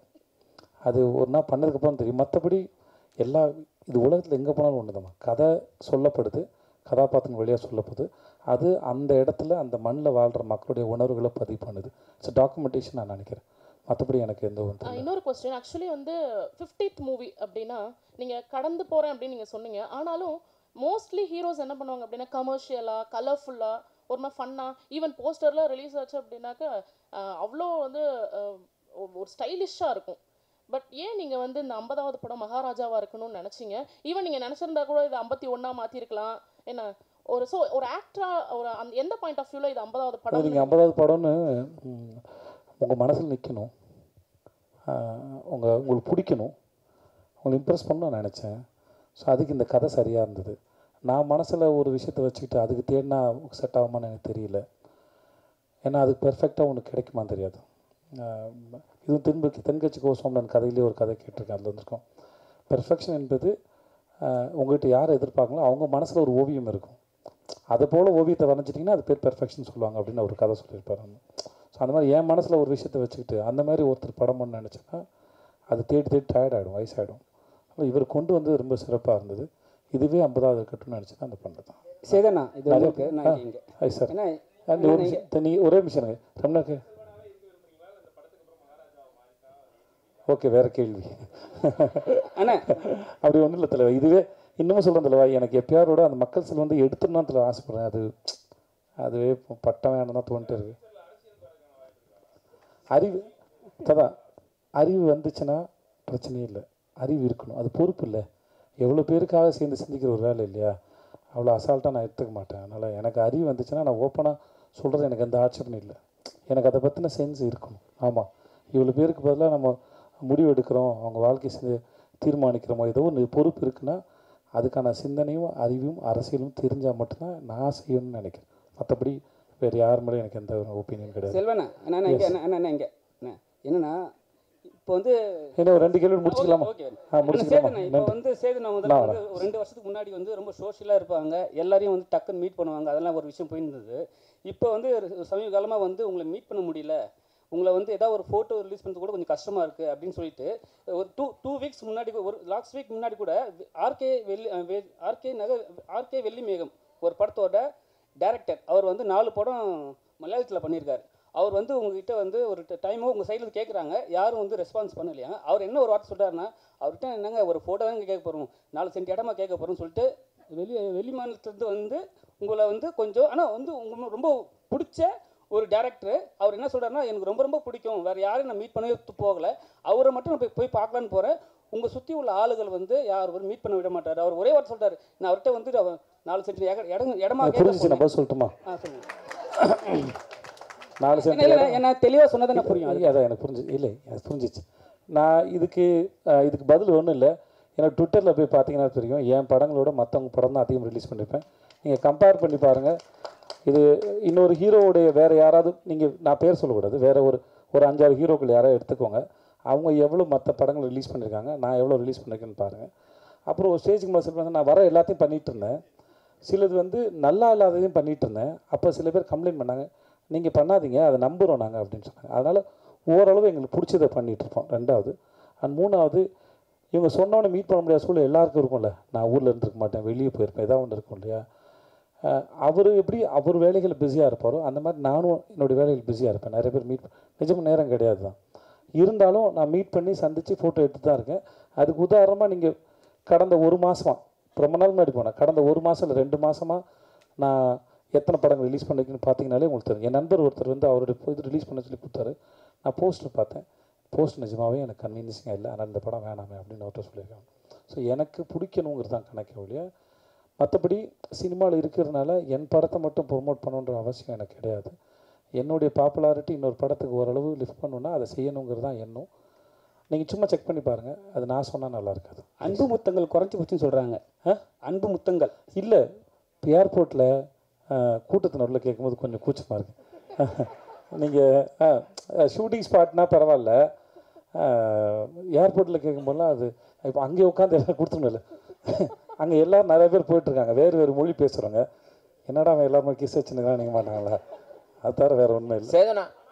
அது ஒரு நாள் பண்ணதுக்கப்புறம் தெரியும். மற்றபடி இது உலகத்தில் எங்கே போனாலும் ஒன்று தான், கதை சொல்லப்படுது, கதாபாத்திரம் வழியாக சொல்லப்படுது, அது அந்த இடத்துல அந்த மண்ணில் வாழ்கிற மக்களுடைய உணர்வுகளை பதிவு பண்ணுது. இட்ஸ் டாக்குமெண்டேஷன் நான் நினைக்கிறேன். மற்றபடி எனக்கு எந்த ஒன்று. இன்னொரு கொஸ்டின், ஆக்சுவலி வந்து 50th மூவி அப்படின்னா நீங்கள் கடந்து போகிறேன் அப்படின்னு நீங்கள் சொன்னீங்க. ஆனாலும் மோஸ்ட்லி ஹீரோஸ் என்ன பண்ணுவாங்க அப்படின்னா கமர்ஷியலாக, கலர்ஃபுல்லாக, ஒரு மாதிரி ஃபன்னாக, ஈவன் போஸ்டர்லாம் ரிலீஸ் ஆச்சு அப்படின்னாக்கா அவ்வளோ வந்து ஒரு ஸ்டைலிஷாக இருக்கும். பட் ஏன் நீங்கள் வந்து இந்த 50வது படம் மகாராஜாவாக இருக்கணும்னு நினச்சிங்க? ஈவன் நீங்கள் நினச்சிருந்தா கூட இது 51 மாற்றிருக்கலாம். என்ன ஒரு ஆக்டராக எந்த பாயிண்ட் ஆஃப் வியூவில் இது 50வது படம்? நீங்கள் 50வது படம்னு உங்கள் மனசில் நிற்கணும், உங்களுக்கு பிடிக்கணும், உங்களை இம்ப்ரெஸ் பண்ண நான் நினச்சேன். ஸோ அதுக்கு இந்த கதை சரியாக இருந்தது. நான் மனசில் ஒரு விஷயத்தை வச்சுக்கிட்டு அதுக்கு தேடினா செட் ஆகுமான்னு எனக்கு தெரியல. ஏன்னா அதுக்கு பெர்ஃபெக்டாக ஒன்று கிடைக்குமான்னு தெரியாது. இதுவும் தென்கட்சி கோஸ்வாமியின் கதையிலே ஒரு கதை கேட்டிருக்கேன், அதில் வந்திருக்கோம். பெர்ஃபெக்ஷன் என்பது உங்கள்கிட்ட யாரை எதிர்பார்க்கங்களோ அவங்க மனசில் ஒரு ஓவியம் இருக்கும், அதை போல் ஓவியத்தை வரைஞ்சிட்டிங்கன்னா அது பேர் பெர்ஃபெக்ஷன் சொல்லுவாங்க அப்படின்னு ஒரு கதை சொல்லியிருப்பார். ஸோ அந்த மாதிரி என் மனசில் ஒரு விஷயத்தை வச்சுக்கிட்டு அந்த மாதிரி ஒருத்தர் படம் பண்ண நினச்சேன்னா அது தேடி தேடி டயர்ட் ஆகிடும், வயசாகிடும். ஆனால் இவர் கொண்டு வந்து ரொம்ப சிறப்பாக இருந்தது. இதுவே 50வது இருக்கட்டும்னு நினச்சி தான் அந்த பண்ணுறது தான். சரிண்ணா, இது ஐ சார் ஒரே நிமிஷம் ரம்னாக்கு. ஓகே, வேறு கேள்வி. அண்ணா அப்படி ஒன்றும் இல்லை தலைவா, இதுவே இன்னமும் சொல்கிறேன் தலைவா, எனக்கு எப்பயாரோட அந்த மக்கள் செல் வந்து எடுத்துடணும் தலைவா ஆசைப்பட்றேன். அதுவே பட்டம் வேணும் தான் தோன்ட்டு இருக்கு. அறிவு ததான், அறிவு வந்துச்சுன்னா பிரச்சனையே இல்லை, அறிவு இருக்கணும், அது பொறுப்பு இல்லை. எவ்வளோ பேருக்காக சேர்ந்து சிந்திக்கிற ஒரு வேலை இல்லையா, அவ்வளோ அசால்ட்டாக நான் எடுத்துக்க மாட்டேன். அதனால் எனக்கு அறிவு வந்துச்சுன்னா நான் ஓப்பனாக சொல்கிறது, எனக்கு எந்த ஆட்சேபனும் இல்லை. எனக்கு அதை பற்றின சென்ஸ் இருக்கணும். ஆமாம், இவ்வளோ பேருக்கு பதிலாக நம்ம முடிவு எடுக்கிறோம், அவங்க வாழ்க்கை தீர்மானிக்கிறோமோ, ஏதோ ஒரு பொறுப்பு இருக்குன்னா அதுக்கான சிந்தனையும் அறிவும் அரசியலும் தெரிஞ்சால் மட்டும்தான் நான் செய்யணும்னு நினைக்கிறேன். மற்றபடி வேறு யார் மேலே எனக்கு எந்த ஒரு ஒப்பீனியன் கிடையாது. செல்வண்ணா என்ன இங்கே என்னன்னா இப்போ வந்து என்ன ஒரு 2 கேள்வி முடிச்சுக்கலாமா? முடிச்சுக்கலாமா? இப்போ வந்து சேதுனா முதல்ல வந்து ஒரு 2 வருஷத்துக்கு முன்னாடி வந்து ரொம்ப சோஷியலாக இருப்பாங்க, எல்லாரையும் வந்து டக்குன்னு மீட் பண்ணுவாங்க, அதெல்லாம் ஒரு விஷயம் போயிருந்தது. இப்போ வந்து சமீப காலமாக வந்து உங்களை மீட் பண்ண முடியல, உங்களை வந்து ஏதாவது ஒரு ஃபோட்டோ ரிலீஸ் பண்ணுறது கூட கொஞ்சம் கஷ்டமாக இருக்குது அப்படின்னு சொல்லிட்டு ஒரு டூ வீக்ஸ் முன்னாடி, ஒரு லாஸ்ட் வீக் முன்னாடி கூட ஆர்கே வெள்ளிமேகம் ஒரு படத்தோட டைரக்டர், அவர் வந்து 4 படம் மலையாளத்தில் பண்ணியிருக்காரு. அவர் வந்து உங்ககிட்ட வந்து ஒரு டைமோ உங்கள் சைடில் கேட்குறாங்க, யாரும் வந்து ரெஸ்பான்ஸ் பண்ணலையா. அவர் என்ன ஒரு வார்த்தை சொல்கிறாருன்னா, அவர்கிட்ட என்னங்க ஒரு ஃபோட்டோ தான் கேட்க போகிறோம், 4 சென்ட் இடமா கேட்க போகிறோம்னு சொல்லிட்டு வெளி மாநிலத்துலேருந்து வந்து உங்களை வந்து கொஞ்சம், ஆனால் வந்து உங்களுக்கு ரொம்ப பிடிச்ச ஒரு டேரக்டர். அவர் என்ன சொல்கிறாருன்னா, எனக்கு ரொம்ப ரொம்ப பிடிக்கும், வேறு யாரையும் நான் மீட் பண்ணவே போகலை, அவரை மட்டும் நான் போய் பார்க்கலான்னு போகிறேன், உங்கள் சுற்றி உள்ள ஆளுகள் வந்து யாரும் மீட் பண்ண விட மாட்டார். அவர் ஒரே வார்த்தை சொல்கிறார், நான் அவர்கிட்ட வந்து 4 சென்ட் இடமா கேட்க சொல்லட்டுமா? சொல்லுங்கள். 4 சென்ட் என்ன தெளிவாக சொன்னதை புரியும். அதான் எனக்கு புரிஞ்சிச்சு. நான் இதுக்கு பதில் ஒன்றும் இல்லை. ஏன்னா ட்விட்டரில் போய் பார்த்தீங்கன்னா தெரியும், என் படங்களோட மற்றவங்க படம் தான் அதிகம் ரிலீஸ் பண்ணியிருப்பேன். நீங்கள் கம்பேர் பண்ணி பாருங்கள். இது இன்னொரு ஹீரோவுடைய வேறு யாராவது, நான் பேர் சொல்லக்கூடாது, வேறு ஒரு 5-6 ஹீரோக்கள் யாராவது எடுத்துக்கோங்க, அவங்க எவ்வளோ மற்ற படங்கள் ரிலீஸ் பண்ணியிருக்காங்க, நான் எவ்வளோ ரிலீஸ் பண்ணியிருக்கேன்னு பாருங்கள். அப்புறம் ஒரு ஸ்டேஜுக்கு மேலே சொல்லுவாங்க, நான் வர எல்லாத்தையும் பண்ணிகிட்டு இருந்தேன், சிலது வந்து நல்லா இல்லாததையும் பண்ணிகிட்டு இருந்தேன். அப்போ சில பேர் கம்ப்ளைண்ட் பண்ணாங்க, நீங்கள் பண்ணாதீங்க, அதை நம்புகிறோம் நாங்கள் அப்படின்னு சொன்னாங்க. அதனால் ஓரளவு எங்களுக்கு பிடிச்சதை பண்ணிகிட்ருப்போம். 2வது அண்ட் 3வது, இவங்க சொன்னவொன்னே மீட் பண்ண முடியாத சூழல் எல்லாருக்கும் இருக்கும்ல. நான் ஊரில் இருந்துருக்க மாட்டேன், வெளியே போயிருப்பேன், ஏதாவது ஒன்று இருக்கும் இல்லையா. அவர் எப்படி அவர் வேலைகள் பிஸியாக இருப்பாரோ அந்த மாதிரி நானும் என்னுடைய வேலைகள் பிஸியாக இருப்பேன். நிறைய பேர் நிஜமாக நேரம் கிடையாது தான், இருந்தாலும் நான் மீட் பண்ணி சந்தித்து ஃபோட்டோ எடுத்து தான் இருக்கேன். அதுக்கு உதாரணமாக நீங்கள் கடந்த 1 மாதமாக, ரொம்ப நாள் முன்னாடி போனேன், கடந்த 1 மாதம் இல்லை 2 மாதமாக நான் எத்தனை படங்கள் ரிலீஸ் பண்ணிருக்குன்னு பார்த்தீங்கனாலே உங்களுக்கு தெரியும். என் நண்பர் ஒருத்தர் வந்து அவருடைய இது ரிலீஸ் பண்ண சொல்லி கொடுத்தாரு. நான் போஸ்டர் பார்த்தேன், போஸ்ட் நிஜமாகவே எனக்கு கன்வீனியன்ஸிங்காக இல்லை, ஆனால் இந்த படம் வேணாமே அப்படின்னு அவர்கிட்ட சொல்லியிருக்காங்க. ஸோ எனக்கு பிடிக்கணுங்கிறது தான் கணக்கு ஒழிய, மற்றபடி சினிமாவில் இருக்கிறதுனால என் படத்தை மட்டும் ப்ரொமோட் பண்ணணுன்ற அவசியம் எனக்கு கிடையாது. என்னுடைய பாப்புலாரிட்டி இன்னொரு படத்துக்கு ஓரளவு லிஃப்ட் பண்ணணுன்னா அதை செய்யணுங்கிறது தான் எண்ணம். நீங்கள் சும்மா செக் பண்ணி பாருங்கள், அது நான் சொன்னால் நல்லா இருக்காது. அன்பு முத்தங்கள் குறைச்சி போச்சுன்னு சொல்கிறாங்க. அன்பு முத்தங்கள் இல்லை, இப்போ ஏர்போர்ட்டில் கூட்டத்தினரில் கேட்கும்போது கொஞ்சம் கூச்சமாக இருக்குது. நீங்கள் ஷூட்டிங் ஸ்பாட்னால் பரவாயில்ல, ஏர்போர்ட்டில் கேட்கும்போதெல்லாம் அது இப்போ அங்கே உட்காந்து எல்லாம் கொடுத்துருங்கல்ல. அங்கே எல்லோரும் நிறைய பேர் போயிட்டுருக்காங்க, வேறு மொழி பேசுகிறவங்க, என்னடா அவன் எல்லாருமே கிஸ் வச்சுன்னு நீங்கள் மாட்டாங்களா, அது தவிர வேறு ஒன்றும் இல்லை.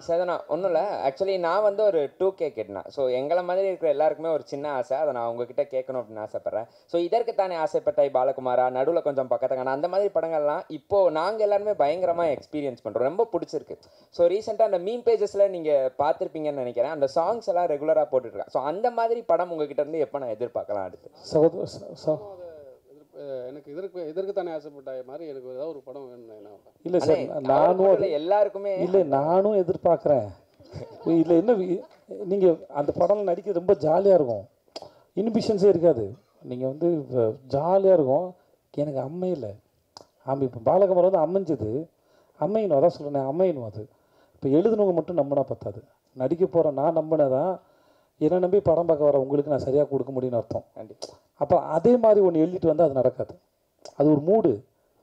சேதனா ஒன்றும் இல்லை. ஆக்சுவலி நான் வந்து ஒரு 2K கேட்டேன். ஸோ எங்களை மாதிரி இருக்கிற எல்லாருக்குமே ஒரு சின்ன ஆசை, அதை நான் உங்ககிட்ட கேட்கணும் அப்படின்னு ஆசைப்பட்றேன். ஸோ இதற்குத்தானே ஆசைப்பட்டாய் பாலகுமாரா, நடுவில் கொஞ்சம் பக்கத்துக்கான அந்த மாதிரி படங்கள்லாம் இப்போது நாங்கள் எல்லாருமே பயங்கரமாக எக்ஸ்பீரியன்ஸ் பண்ணுறோம், ரொம்ப பிடிச்சிருக்கு. ஸோ ரீசெண்டாக அந்த மீம் பேஜஸில் நீங்கள் பார்த்துருப்பீங்கன்னு நினைக்கிறேன், அந்த சாங்ஸ் எல்லாம் ரெகுலராக போட்டுருக்கேன். ஸோ அந்த மாதிரி படம் உங்ககிட்ட இருந்து எப்போ நான் எதிர்பார்க்கலாம்? அடுத்து எனக்கு இதற்கு தானே ஆசைப்பட்டாய மாதிரி எனக்கு ஏதாவது ஒரு படம் வேணும். இல்லை சார், நானும் எல்லாருக்குமே இல்லை, நானும் எதிர்பார்க்குறேன். இல்லை என்ன, நீங்கள் அந்த படம் நடிக்க ரொம்ப ஜாலியாக இருக்கும், இன்ஹிபிஷன்ஸே இருக்காது, நீங்கள் வந்து ஜாலியாக இருக்கும். எனக்கு அமையலை. இப்போ பாலகுமார் வந்து அமைஞ்சது, அமையணும், அதான் சொல்கிறேன், அமையணும். அது இப்போ எழுதுனவங்க மட்டும் நம்பினா பத்தாது, நடிக்க போகிறேன் நான் நம்பினதான் என்னை நம்பி படம் பார்க்க வர உங்களுக்கு நான் சரியாக கொடுக்க முடியும்னு அர்த்தம். அப்போ அதே மாதிரி ஒன்று எழுதிட்டு வந்தால் அது நடக்காது. அது ஒரு மூடு,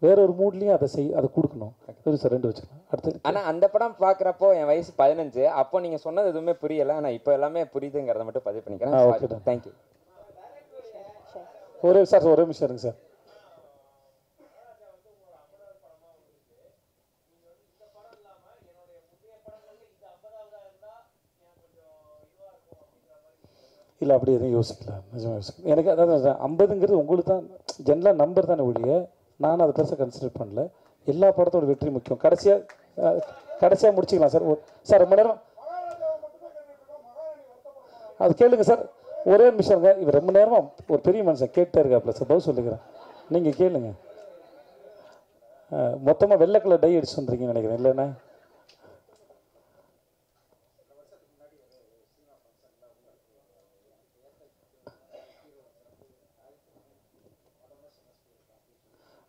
வேற ஒரு மூட்லேயும் அதை கொடுக்கணும். சார் 2 வச்சுக்கலாம். அடுத்து ஆனால் அந்த படம் பார்க்குறப்போ என் வயசு 15. அப்போ நீங்கள் சொன்னது எதுவுமே புரியலை. ஆனால் இப்போ எல்லாமே புரியுதுங்கிறத மட்டும் பதிவு பண்ணிக்கிறேன். Okay, thank you. ஒரே நிமிஷம் இருங்க சார். இல்லை அப்படி எதுவும் யோசிக்கலாம், நிஜமாக யோசிக்கலாம். எனக்கு அதாவது 50ங்கிறது உங்களுக்கு தான் ஜென்ரலாக நம்பர் தானே ஒழிய நானும் அதை பெருசாக கன்சிடர் பண்ணல. எல்லா படத்தோட வெற்றி முக்கியம். கடைசியாக முடிச்சிக்கலாம் சார். சார் ரொம்ப நேரம் அது கேளுங்க சார். ஒரே நிமிஷம்ங்க. இவர் ரொம்ப நேரமாக ஒரு பெரிய மனுஷன் கேட்டே இருக்காப்புல சார். பதில் சொல்லிக்கிறேன், நீங்கள் கேளுங்க. மொத்தமாக வெள்ளை கலர் டை அடிச்சு வந்துருக்கீங்கன்னு நினைக்கிறேன், இல்லைண்ணா?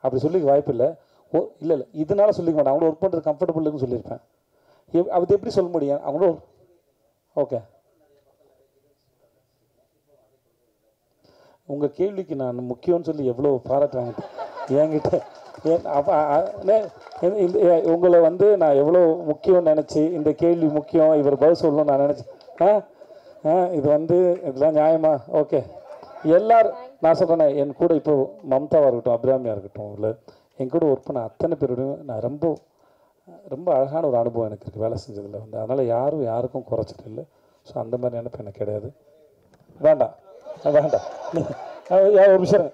அப்படி சொல்லிக்க வாய்ப்பு இல்லை. இல்லை இதனால சொல்லிக்க மாட்டேன். அவங்களோட ஒர்க் பண்ணுறது கம்ஃபர்டபுள்னு சொல்லியிருப்பேன். அது எப்படி சொல்ல முடியும் அவங்களோட? ஓகே, உங்கள் கேள்விக்கு நான் முக்கியம்னு சொல்லி எவ்வளோ பாராட்டுறாங்க என்கிட்ட. உங்களை நான் எவ்வளோ முக்கியம்னு நினச்சி இந்த கேள்வி முக்கியம், இவர் பதில் சொல்லணும்னு நான் நினச்சேன். இது இதெல்லாம் நியாயமா? ஓகே, எல்லாரும் நான் சொல்கிறேன்னே, என் கூட இப்போ மம்தாவாக இருக்கட்டும், அபிராமியாக இருக்கட்டும், இல்லை என் கூட ஒர்க் பண்ண அத்தனை பேரோடையும் நான் ரொம்ப ரொம்ப அழகான ஒரு அனுபவம் எனக்கு இருக்குது வேலை செஞ்சதில் அதனால் யாருக்கும் குறைச்சிட்டு இல்லை. ஸோ அந்த மாதிரி நினைப்பு எனக்கு கிடையாது. வேண்டாம் ஒரு விஷயம்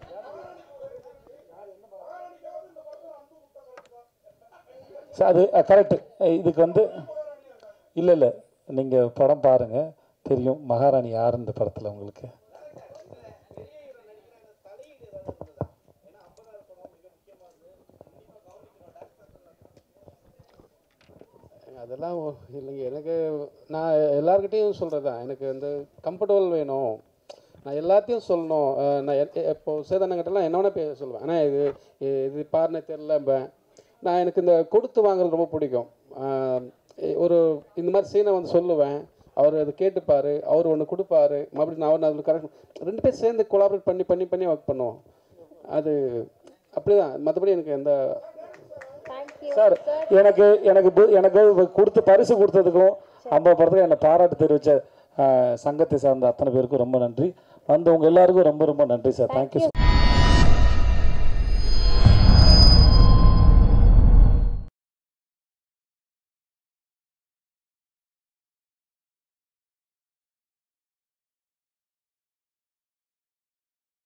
சார், அது கரெக்டு. இதுக்கு இல்லை நீங்கள் படம் பாருங்கள், தெரியும் மகாராணி யார் இந்த படத்தில் உங்களுக்கு. அதெல்லாம் இல்லைங்க. எனக்கு நான் எல்லாருக்கிட்டையும் சொல்கிறது தான், எனக்கு கம்ஃபர்டபுள் வேணும். நான் எல்லாத்தையும் சொல்லணும். நான் இப்போது சேதனங்கிட்டலாம் என்ன வேணால் சொல்லுவேன். ஆனால் இது பாருன்னு தெரில. நான் எனக்கு இந்த கொடுத்து வாங்குறது ரொம்ப பிடிக்கும். ஒரு இந்த மாதிரி சீனை சொல்லுவேன், அவர் அதை கேட்டுப்பார், அவர் ஒன்று கொடுப்பாரு, மறுபடியும் அவர் அதில் கரெக்ட் 2 பேர் சேர்ந்து கொலாபரேட் பண்ணி ஒர்க் பண்ணுவோம். அது அப்படி தான். மற்றபடி எனக்கு எந்த சார் எனக்கு கொடுத்து பரிசு கொடுத்ததுக்கும் 50 படத்துக்கும் என்னை பாராட்டு தெரிவித்த சங்கத்தை சார்ந்த அத்தனை பேருக்கும் ரொம்ப நன்றி. வந்தவங்க எல்லாருக்கும் ரொம்ப ரொம்ப நன்றி சார். தேங்க்யூ.